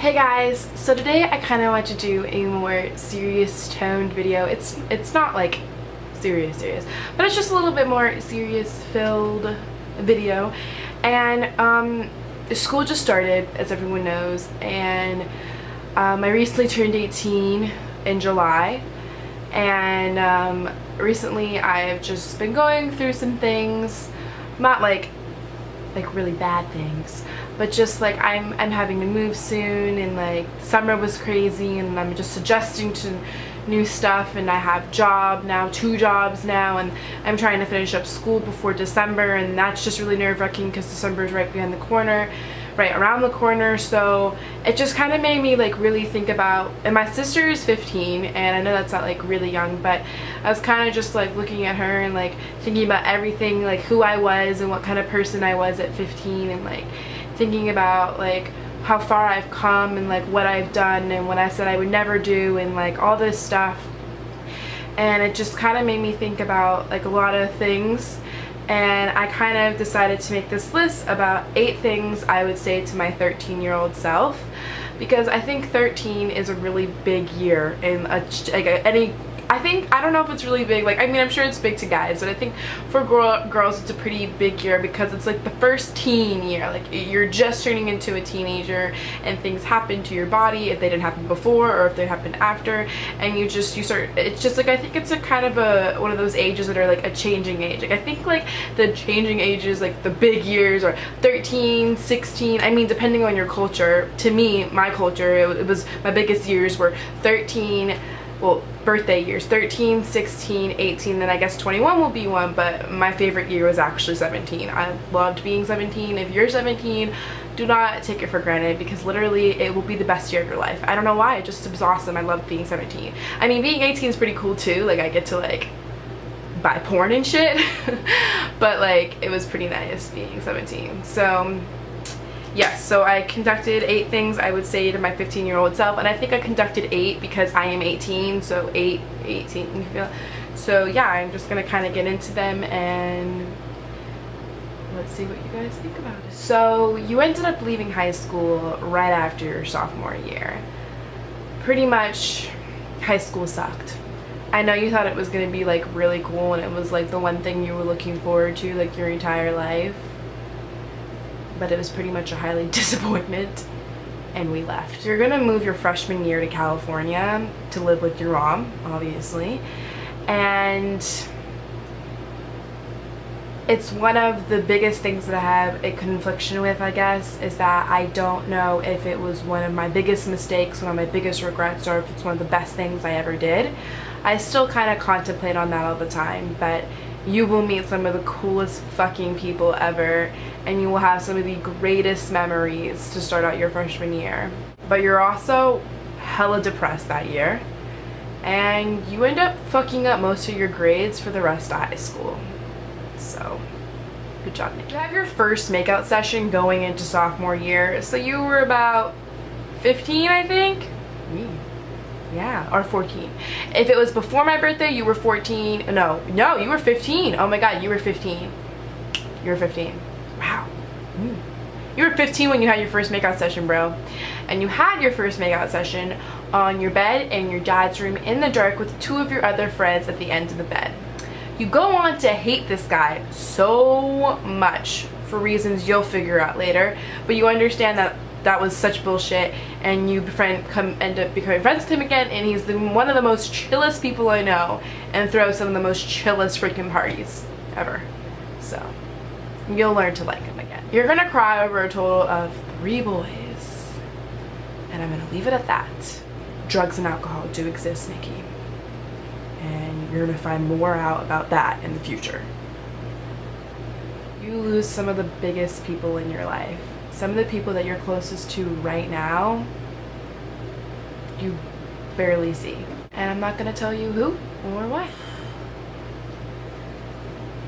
Hey guys, so today I kind of want to do a more serious toned video. It's not like serious, but it's just a little bit more serious filled video. And school just started, as everyone knows, and I recently turned 18 in July, and recently I've just been going through some things, not like really bad things, but just like I'm having to move soon, and like summer was crazy, and I'm just adjusting to new stuff, and I have two jobs now, and I'm trying to finish up school before December, and that's just really nerve-wracking because December is right around the corner. So it just kind of made me like really think about, and my sister is 15, and I know that's not like really young, but I was kind of just like looking at her and like thinking about everything, like who I was and what kind of person I was at 15, and like thinking about like how far I've come and like what I've done and what I said I would never do and like all this stuff. And it just kind of made me think about like a lot of things, and I kind of decided to make this list about 8 things I would say to my 13-year-old self, because I think 13 is a really big year in I don't know if it's really big, like I mean I'm sure it's big to guys, but I think for girls it's a pretty big year because it's like the first teen year, like you're just turning into a teenager and things happen to your body if they didn't happen before or if they happened after, and you start, it's just like I think it's a kind of one of those ages that are like a changing age. Like I think like the changing ages, like the big years are 13, 16, I mean depending on your culture. To me, my culture, it was my biggest years were 13, well, birthday years, 13, 16, 18, then I guess 21 will be one, but my favorite year was actually 17. I loved being 17. If you're 17, do not take it for granted, because literally it will be the best year of your life. I don't know why, it was awesome. I loved being 17. I mean, being 18 is pretty cool too, like I get to like buy porn and shit, but like it was pretty nice being 17. So yes, so I conducted 8 things I would say to my 15-year-old self, and I think I conducted 8 because I am 18, so 18, you feel? So yeah, I'm just gonna kind of get into them and let's see what you guys think about it. So you ended up leaving high school right after your sophomore year. Pretty much high school sucked. I know you thought it was gonna be like really cool and it was like the one thing you were looking forward to like your entire life, but it was pretty much a highly disappointment, and we left. You're gonna move your freshman year to California to live with your mom, obviously, and it's one of the biggest things that I have a confliction with, I guess, is that I don't know if it was one of my biggest mistakes, one of my biggest regrets, or if it's one of the best things I ever did. I still kind of contemplate on that all the time, but you will meet some of the coolest fucking people ever, and you will have some of the greatest memories to start out your freshman year. But you're also hella depressed that year, and you end up fucking up most of your grades for the rest of high school. So, good job, Nick. You have your first makeout session going into sophomore year, so you were about 15, I think? Yeah, or 14. If it was before my birthday, you were 14. No, you were 15. Oh my god, you were 15. You were 15. Wow. You were 15 when you had your first makeout session, bro. And you had your first makeout session on your bed in your dad's room in the dark with 2 of your other friends at the end of the bed. You go on to hate this guy so much for reasons you'll figure out later, but you understand that that was such bullshit, and you end up becoming friends with him again, and he's one of the most chillest people I know, and throws some of the most chillest freaking parties ever. So you'll learn to like him again. You're gonna cry over a total of 3 boys, and I'm gonna leave it at that. Drugs and alcohol do exist, Nikki, and you're gonna find more out about that in the future. You lose some of the biggest people in your life. Some of the people that you're closest to right now, you barely see. And I'm not gonna tell you who or why.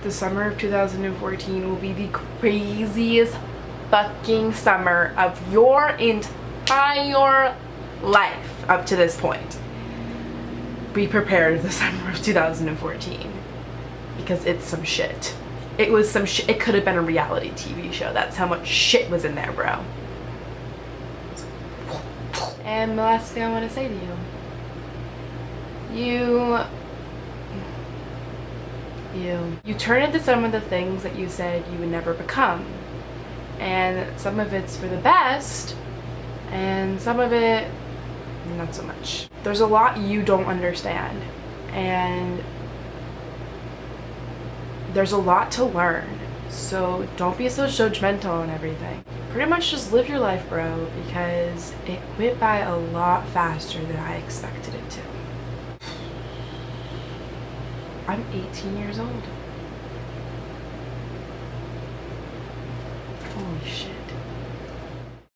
The summer of 2014 will be the craziest fucking summer of your entire life up to this point. Be prepared for the summer of 2014, because it's some shit. It was some shit. It could have been a reality TV show. That's how much shit was in there, bro. And the last thing I want to say to you, you turn into some of the things that you said you would never become. And some of it's for the best, and some of it not so much. There's a lot you don't understand, and there's a lot to learn. So don't be so judgmental on everything. Pretty much just live your life, bro, because it went by a lot faster than I expected it to. I'm 18 years old. Holy shit.